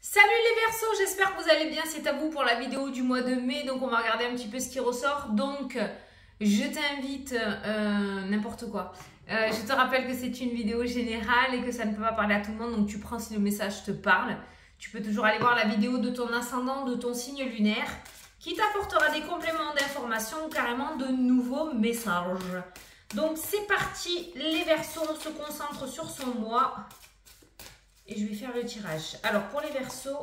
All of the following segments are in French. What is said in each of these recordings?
Salut les Verseaux, j'espère que vous allez bien, c'est à vous pour la vidéo du mois de mai, donc on va regarder un petit peu ce qui ressort. Donc je t'invite, n'importe quoi, je te rappelle que c'est une vidéo générale et que ça ne peut pas parler à tout le monde, donc tu prends si le message te parle. Tu peux toujours aller voir la vidéo de ton ascendant, de ton signe lunaire, qui t'apportera des compléments d'informations ou carrément de nouveaux messages. Donc c'est parti, les Verseaux, on se concentre sur son mois. Et je vais faire le tirage. Alors, pour les Verseaux,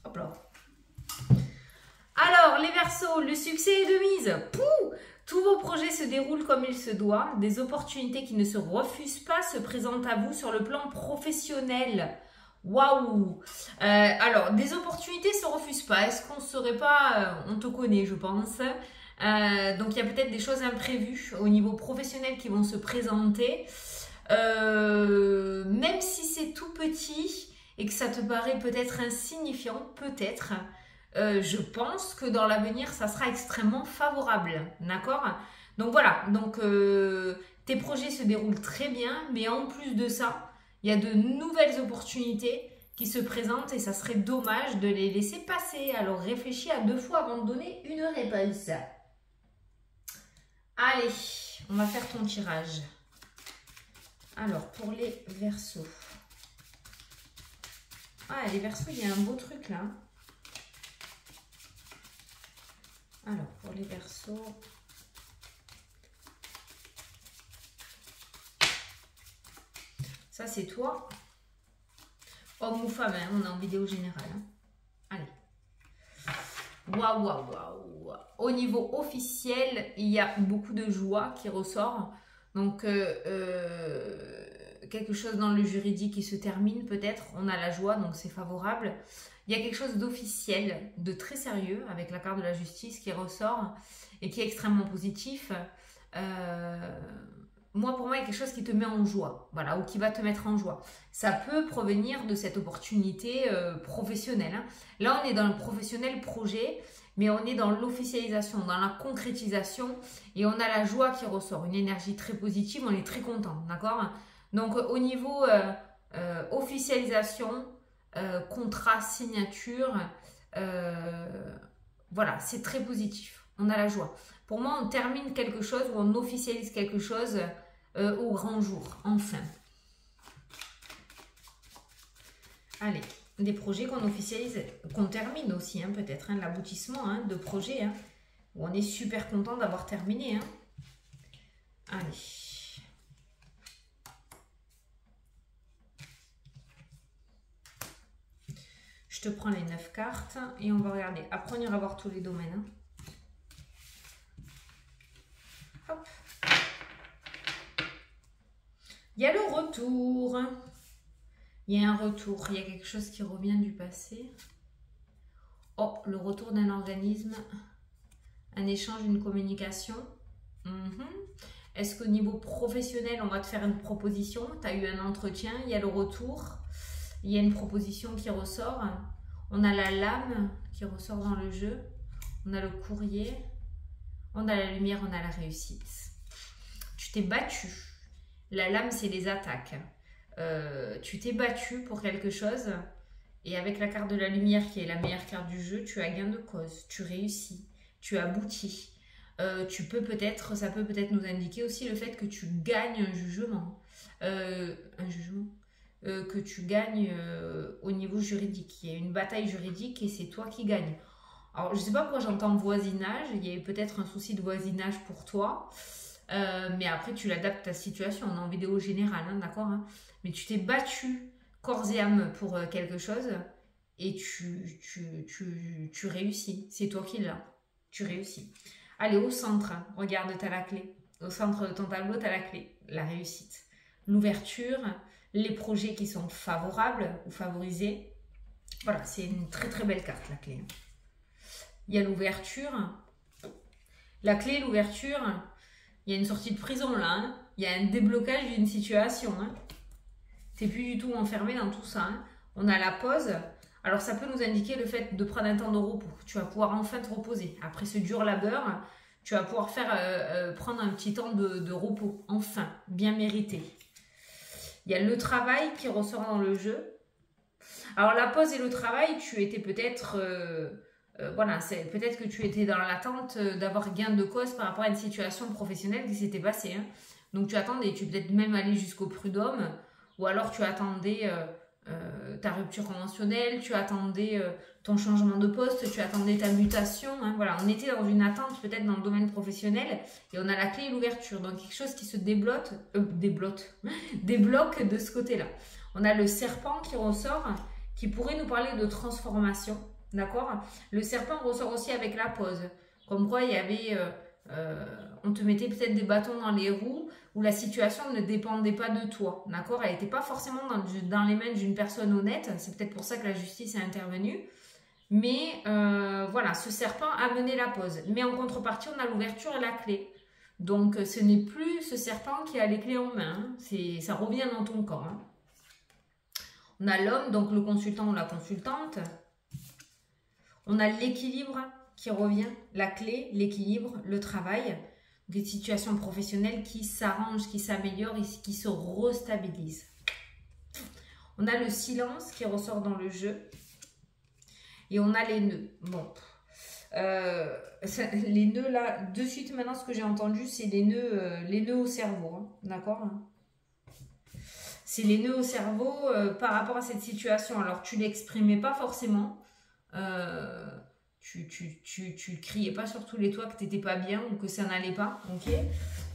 hop là. Alors, les Verseaux, le succès est de mise. Pouh! Tous vos projets se déroulent comme il se doit. Des opportunités qui ne se refusent pas se présentent à vous sur le plan professionnel. Waouh! Alors, des opportunités ne se refusent pas. Est-ce qu'on ne serait pas... on te connaît, je pense. Donc, il y a peut-être des choses imprévues au niveau professionnel qui vont se présenter. Même si c'est tout petit et que ça te paraît peut-être insignifiant, peut-être, je pense que dans l'avenir, ça sera extrêmement favorable, d'accord? Donc voilà, donc tes projets se déroulent très bien, mais en plus de ça, il y a de nouvelles opportunités qui se présentent et ça serait dommage de les laisser passer. Alors réfléchis à 2 fois avant de donner une réponse. Allez, on va faire ton tirage. Alors, pour les Verseaux. Ah, les Verseaux, il y a un beau truc là. Alors, pour les Verseaux. Ça, c'est toi. Homme ou femme, hein, on est en vidéo générale. Hein. Allez. Waouh, waouh, waouh. Au niveau officiel, il y a beaucoup de joie qui ressort. Donc, quelque chose dans le juridique qui se termine peut-être. On a la joie, donc c'est favorable. Il y a quelque chose d'officiel, de très sérieux, avec la carte de la justice qui ressort et qui est extrêmement positif. Pour moi, il y a quelque chose qui te met en joie, voilà, ou qui va te mettre en joie. Ça peut provenir de cette opportunité professionnelle. Hein. Là, on est dans le professionnel projet, mais on est dans l'officialisation, dans la concrétisation, et on a la joie qui ressort, une énergie très positive, on est très content, d'accord? Donc, au niveau officialisation, contrat, signature, voilà, c'est très positif, on a la joie. Pour moi, on termine quelque chose ou on officialise quelque chose au grand jour, enfin. Allez, des projets qu'on officialise, qu'on termine aussi, hein, peut-être, hein, l'aboutissement hein, de projets, hein, où on est super content d'avoir terminé. Hein. Allez. Je te prends les 9 cartes et on va regarder. Après, on ira voir tous les domaines. Hein. Hop. Il y a le retour. Il y a un retour. Il y a quelque chose qui revient du passé. Oh, le retour d'un organisme. Un échange, une communication. Est-ce qu'au niveau professionnel, on va te faire une proposition? Tu as eu un entretien. Il y a le retour. Il y a une proposition qui ressort. On a la lame qui ressort dans le jeu. On a le courrier. On a la lumière, on a la réussite. Tu t'es battu. La lame, c'est les attaques. Tu t'es battu pour quelque chose. Et avec la carte de la lumière, qui est la meilleure carte du jeu, tu as gain de cause. Tu réussis. Tu aboutis. Ça peut peut-être nous indiquer aussi le fait que tu gagnes un jugement. Que tu gagnes au niveau juridique. Il y a une bataille juridique et c'est toi qui gagnes. Alors, je ne sais pas pourquoi j'entends voisinage. Il y a peut-être un souci de voisinage pour toi. Mais après, tu l'adaptes à ta situation. On est en vidéo générale, hein, d'accord hein. Mais tu t'es battu corps et âme pour quelque chose et tu réussis. C'est toi qui l'as. Tu réussis. Allez, au centre, regarde, tu as la clé. Au centre de ton tableau, tu as la clé. La réussite. L'ouverture. Les projets qui sont favorables ou favorisés. Voilà, c'est une très très belle carte, la clé. Il y a l'ouverture. La clé, l'ouverture, il y a une sortie de prison là. Hein. Il y a un déblocage d'une situation. Hein. Tu n'es plus du tout enfermé dans tout ça. Hein. On a la pause. Alors ça peut nous indiquer le fait de prendre un temps de repos. Tu vas pouvoir enfin te reposer. Après ce dur labeur, tu vas pouvoir prendre un petit temps de repos. Enfin, bien mérité. Il y a le travail qui ressort dans le jeu. Alors la pause et le travail, tu étais peut-être... voilà, c'est peut-être que tu étais dans l'attente d'avoir gain de cause par rapport à une situation professionnelle qui s'était passée. Hein. Donc tu attendais, tu peut-être même allé jusqu'au prud'homme, ou alors tu attendais ta rupture conventionnelle, tu attendais ton changement de poste, tu attendais ta mutation. Hein, voilà, on était dans une attente peut-être dans le domaine professionnel et on a la clé et l'ouverture. Donc quelque chose qui se débloque de ce côté-là. On a le serpent qui ressort, qui pourrait nous parler de transformation. D'accord? Le serpent ressort aussi avec la pause. Comme quoi, il y avait... on te mettait peut-être des bâtons dans les roues où la situation ne dépendait pas de toi. D'accord? Elle n'était pas forcément dans les mains d'une personne honnête. C'est peut-être pour ça que la justice est intervenue. Mais voilà, ce serpent a mené la pause. Mais en contrepartie, on a l'ouverture et la clé. Donc, ce n'est plus ce serpent qui a les clés en main. Hein. Ça revient dans ton corps. Hein. On a l'homme, donc le consultant ou la consultante. On a l'équilibre qui revient, la clé, l'équilibre, le travail, des situations professionnelles qui s'arrangent, qui s'améliorent et qui se restabilisent. On a le silence qui ressort dans le jeu et on a les nœuds. Bon, les nœuds là, de suite maintenant ce que j'ai entendu c'est les nœuds au cerveau, hein, d'accord? C'est les nœuds au cerveau par rapport à cette situation. Alors tu l'exprimais pas forcément. Tu criais pas sur tous les toits que t'étais pas bien ou que ça n'allait pas, ok,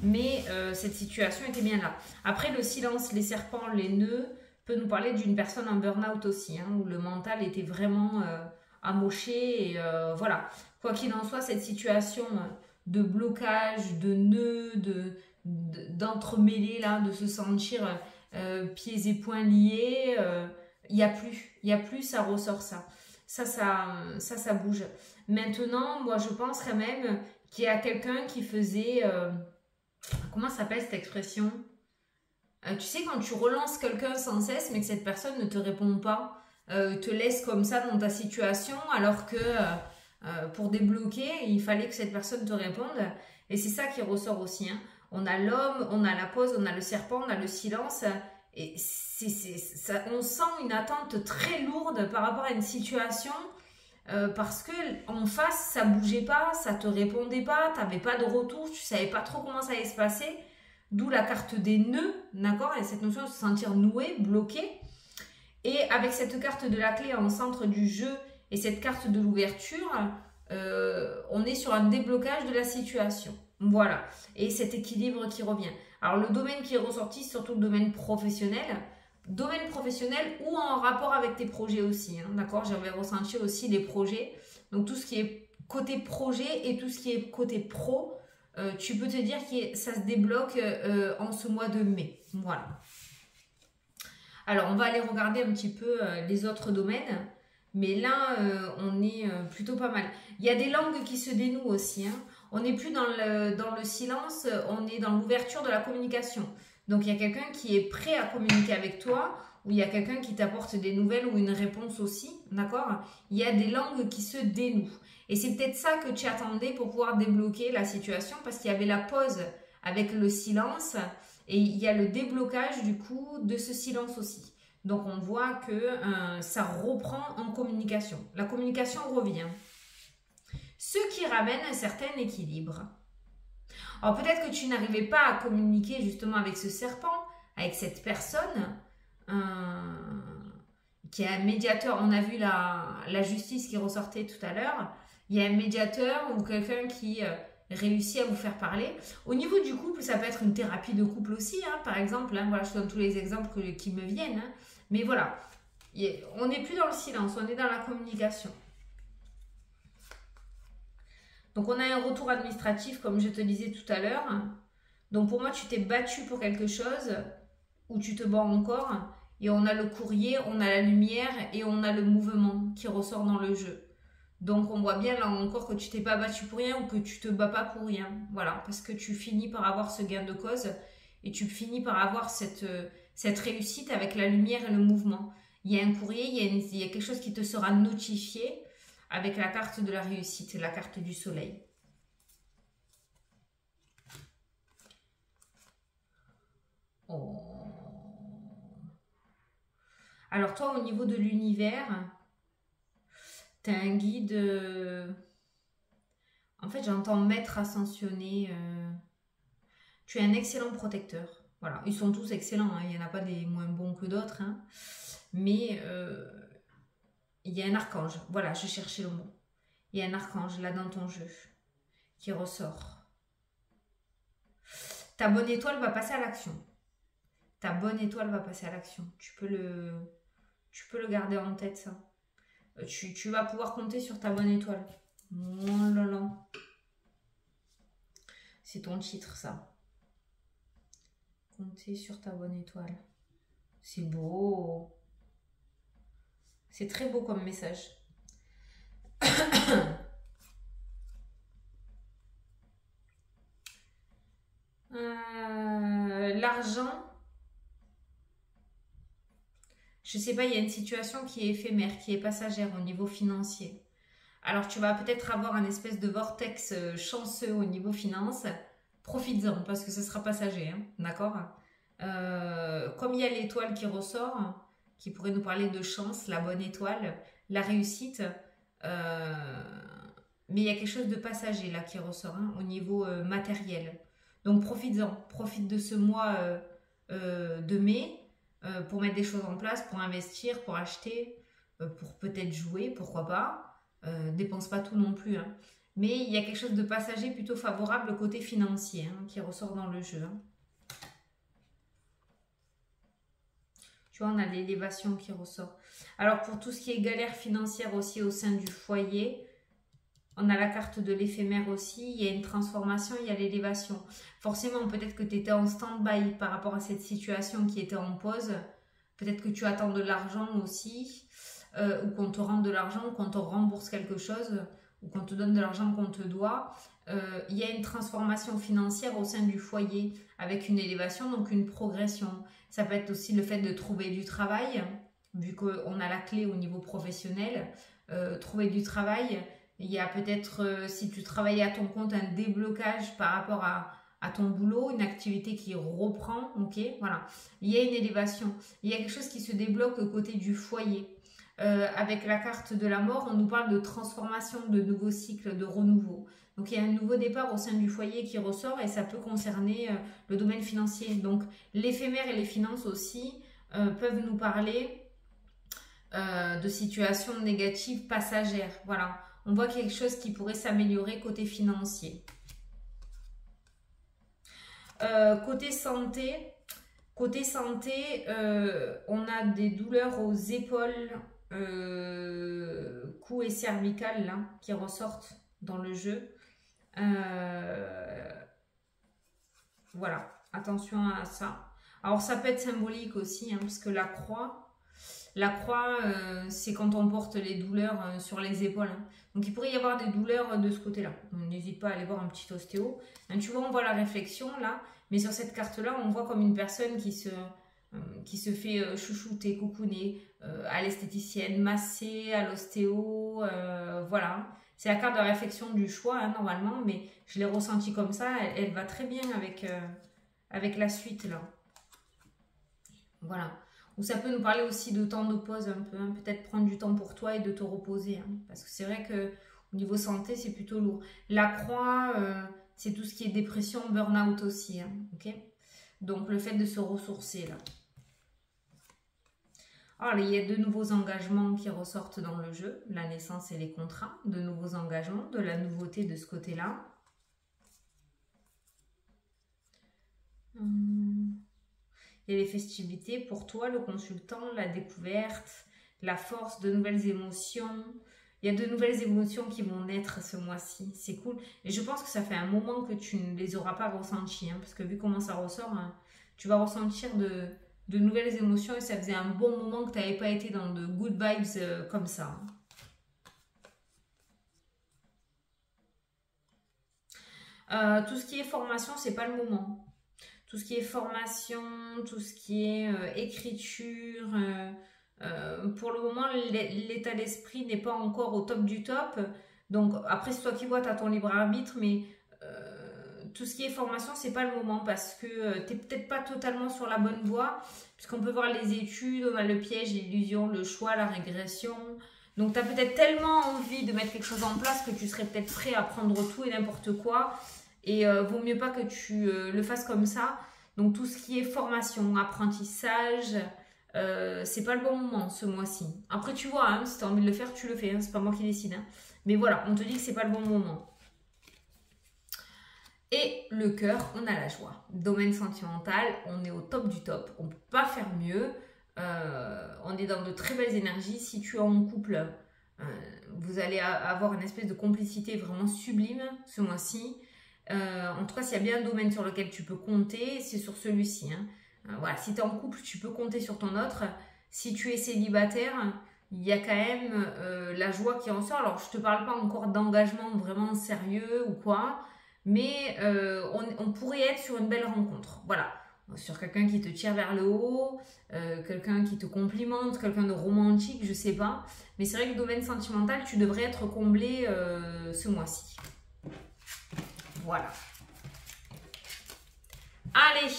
mais cette situation était bien là. Après le silence, les serpents, les nœuds peut nous parler d'une personne en burn-out aussi, hein, où le mental était vraiment amoché et voilà, quoi qu'il en soit, cette situation de blocage, de nœuds, d'entremêlés là, de se sentir pieds et poings liés, il n'y a plus, ça ressort ça. Ça bouge. Maintenant, moi, je pense quand même qu'il y a quelqu'un qui faisait... comment s'appelle cette expression? Tu sais, quand tu relances quelqu'un sans cesse, mais que cette personne ne te répond pas, te laisse comme ça dans ta situation, alors que pour débloquer, il fallait que cette personne te réponde. Et c'est ça qui ressort aussi. Hein. On a l'homme, on a la pause, on a le serpent, on a le silence... Et ça, on sent une attente très lourde par rapport à une situation parce que en face, ça bougeait pas, ça te répondait pas, tu n'avais pas de retour, tu savais pas trop comment ça allait se passer. D'où la carte des nœuds, d'accord? Et cette notion de se sentir noué, bloqué. Et avec cette carte de la clé en centre du jeu et cette carte de l'ouverture, on est sur un déblocage de la situation. Voilà. Et cet équilibre qui revient. Alors, le domaine qui est ressorti, c'est surtout le domaine professionnel ou en rapport avec tes projets aussi. Hein, d'accord? J'avais ressenti aussi les projets. Donc, tout ce qui est côté projet et tout ce qui est côté pro, tu peux te dire que ça se débloque en ce mois de mai. Voilà. Alors, on va aller regarder un petit peu les autres domaines. Mais là, on est plutôt pas mal. Il y a des langues qui se dénouent aussi. Hein. On n'est plus dans le silence, on est dans l'ouverture de la communication. Donc, il y a quelqu'un qui est prêt à communiquer avec toi ou il y a quelqu'un qui t'apporte des nouvelles ou une réponse aussi, d'accord? Il y a des langues qui se dénouent. Et c'est peut-être ça que tu attendais pour pouvoir débloquer la situation parce qu'il y avait la pause avec le silence et il y a le déblocage du coup de ce silence aussi. Donc, on voit que ça reprend en communication. La communication revient. Ce qui ramène un certain équilibre. Alors, peut-être que tu n'arrivais pas à communiquer justement avec ce serpent, avec cette personne qui est un médiateur. On a vu la justice qui ressortait tout à l'heure. Il y a un médiateur ou quelqu'un qui réussit à vous faire parler. Au niveau du couple, ça peut être une thérapie de couple aussi, hein, par exemple. Hein, voilà, je donne tous les exemples qui me viennent. Hein. Mais voilà, on n'est plus dans le silence, on est dans la communication. Donc, on a un retour administratif, comme je te disais tout à l'heure. Donc, pour moi, tu t'es battu pour quelque chose ou tu te bats encore. Et on a le courrier, on a la lumière et on a le mouvement qui ressort dans le jeu. Donc, on voit bien là encore que tu t'es pas battu pour rien ou que tu te bats pas pour rien. Voilà, parce que tu finis par avoir ce gain de cause et tu finis par avoir cette réussite avec la lumière et le mouvement. Il y a un courrier, il y a quelque chose qui te sera notifié avec la carte de la réussite, la carte du soleil. Oh. Alors toi, au niveau de l'univers, tu as un guide... En fait, j'entends maître ascensionné. Tu es un excellent protecteur. Voilà, ils sont tous excellents, hein. Il n'y en a pas des moins bons que d'autres. Hein. Mais il y a un archange. Voilà, je cherchais le mot. Il y a un archange là dans ton jeu qui ressort. Ta bonne étoile va passer à l'action. Ta bonne étoile va passer à l'action. Tu peux le garder en tête, ça. Tu vas pouvoir compter sur ta bonne étoile. Oh là là. C'est ton titre, ça. Compter sur ta bonne étoile. C'est beau. C'est très beau comme message. L'argent, je sais pas, il y a une situation qui est éphémère, qui est passagère au niveau financier. Alors tu vas peut-être avoir un espèce de vortex chanceux au niveau finance. Profites-en parce que ce sera passager, hein, d'accord. Comme il y a l'étoile qui ressort, qui pourrait nous parler de chance, la bonne étoile, la réussite, mais il y a quelque chose de passager là qui ressort, hein, au niveau matériel. Donc profites-en, profite de ce mois de mai pour mettre des choses en place, pour investir, pour acheter, pour peut-être jouer, pourquoi pas. Dépense pas tout non plus, hein. Mais il y a quelque chose de passager plutôt favorable côté financier, hein, qui ressort dans le jeu, hein. Tu vois, on a l'élévation qui ressort. Alors pour tout ce qui est galère financière aussi au sein du foyer, on a la carte de l'éphémère aussi, il y a une transformation, il y a l'élévation. Forcément, peut-être que tu étais en stand-by par rapport à cette situation qui était en pause. Peut-être que tu attends de l'argent aussi, ou qu'on te rende de l'argent, ou qu'on te rembourse quelque chose, ou qu'on te donne de l'argent qu'on te doit. Il y a une transformation financière au sein du foyer avec une élévation, donc une progression. Ça peut être aussi le fait de trouver du travail, vu qu'on a la clé au niveau professionnel. Trouver du travail. Il y a peut-être, si tu travaillais à ton compte, un déblocage par rapport à ton boulot, une activité qui reprend, ok, voilà. Il y a une élévation, il y a quelque chose qui se débloque côté du foyer. Avec la carte de la mort, on nous parle de transformation, de nouveaux cycles, de renouveau. Donc il y a un nouveau départ au sein du foyer qui ressort et ça peut concerner le domaine financier. Donc l'éphémère et les finances aussi peuvent nous parler de situations négatives passagères, voilà. On voit quelque chose qui pourrait s'améliorer côté financier. Côté santé, on a des douleurs aux épaules, cou et cervicales là, qui ressortent dans le jeu. Voilà, attention à ça. Alors ça peut être symbolique aussi, hein, parce que la croix, c'est quand on porte les douleurs sur les épaules, hein. Donc il pourrait y avoir des douleurs de ce côté-là. N'hésite pas à aller voir un petit ostéo. Hein, tu vois, on voit la réflexion là, mais sur cette carte-là, on voit comme une personne qui se fait chouchouter, coucouner, à l'esthéticienne, masser, à l'ostéo, voilà. C'est la carte de la réflexion du choix, hein, normalement, mais je l'ai ressentie comme ça. Elle va très bien avec la suite là. Voilà. Ou ça peut nous parler aussi de temps de pause un peu, hein. Peut-être prendre du temps pour toi et de te reposer, hein. Parce que c'est vrai que au niveau santé, c'est plutôt lourd. La croix, c'est tout ce qui est dépression, burn-out aussi, hein, ok. Donc le fait de se ressourcer là. Alors il y a de nouveaux engagements qui ressortent dans le jeu, la naissance et les contrats, de nouveaux engagements, de la nouveauté de ce côté-là. Il y a les festivités pour toi, le consultant, la découverte, la force, de nouvelles émotions. Il y a de nouvelles émotions qui vont naître ce mois-ci. C'est cool. Et je pense que ça fait un moment que tu ne les auras pas ressenties, hein, parce que vu comment ça ressort, hein, tu vas ressentir de nouvelles émotions et ça faisait un bon moment que tu n'avais pas été dans de good vibes comme ça. Tout ce qui est formation, c'est pas le moment. Tout ce qui est formation, tout ce qui est écriture, pour le moment, l'état d'esprit n'est pas encore au top du top. Donc, après, c'est toi qui vois, tu as ton libre arbitre, mais tout ce qui est formation, c'est pas le moment parce que tu n'es peut-être pas totalement sur la bonne voie. Puisqu'on peut voir les études, on a le piège, l'illusion, le choix, la régression. Donc, tu as peut-être tellement envie de mettre quelque chose en place que tu serais peut-être prêt à prendre tout et n'importe quoi. Et vaut mieux pas que tu le fasses comme ça. Donc, tout ce qui est formation, apprentissage, c'est pas le bon moment ce mois-ci. Après, tu vois, hein, si tu as envie de le faire, tu le fais. Hein, c'est pas moi qui décide. Hein. Mais voilà, on te dit que c'est pas le bon moment. Et le cœur, on a la joie. Domaine sentimental, on est au top du top. On ne peut pas faire mieux. On est dans de très belles énergies. Si tu es en couple, vous allez avoir une espèce de complicité vraiment sublime ce mois-ci. En tout cas, s'il y a bien un domaine sur lequel tu peux compter, c'est sur celui-ci. Hein. Voilà, si tu es en couple, tu peux compter sur ton autre. Si tu es célibataire, il y a quand même la joie qui en sort. Alors, je ne te parle pas encore d'engagement vraiment sérieux ou quoi. Mais on pourrait être sur une belle rencontre. Voilà. Sur quelqu'un qui te tire vers le haut, quelqu'un qui te complimente, quelqu'un de romantique, je sais pas. Mais c'est vrai que le domaine sentimental, tu devrais être comblé ce mois-ci. Voilà. Allez.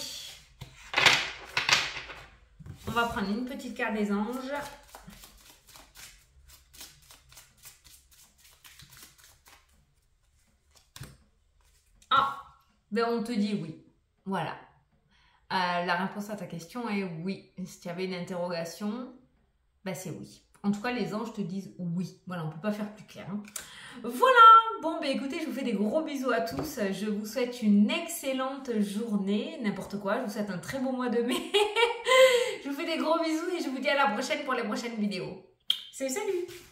On va prendre une petite carte des anges. Ah, ben on te dit oui. Voilà. La réponse à ta question est oui. Si tu avais une interrogation, ben c'est oui. En tout cas, les anges te disent oui. Voilà, on ne peut pas faire plus clair. Hein. Voilà. Bon, ben écoutez, je vous fais des gros bisous à tous. Je vous souhaite une excellente journée. N'importe quoi. Je vous souhaite un très beau mois de mai. Je vous fais des gros bisous et je vous dis à la prochaine pour les prochaines vidéos. Salut, salut!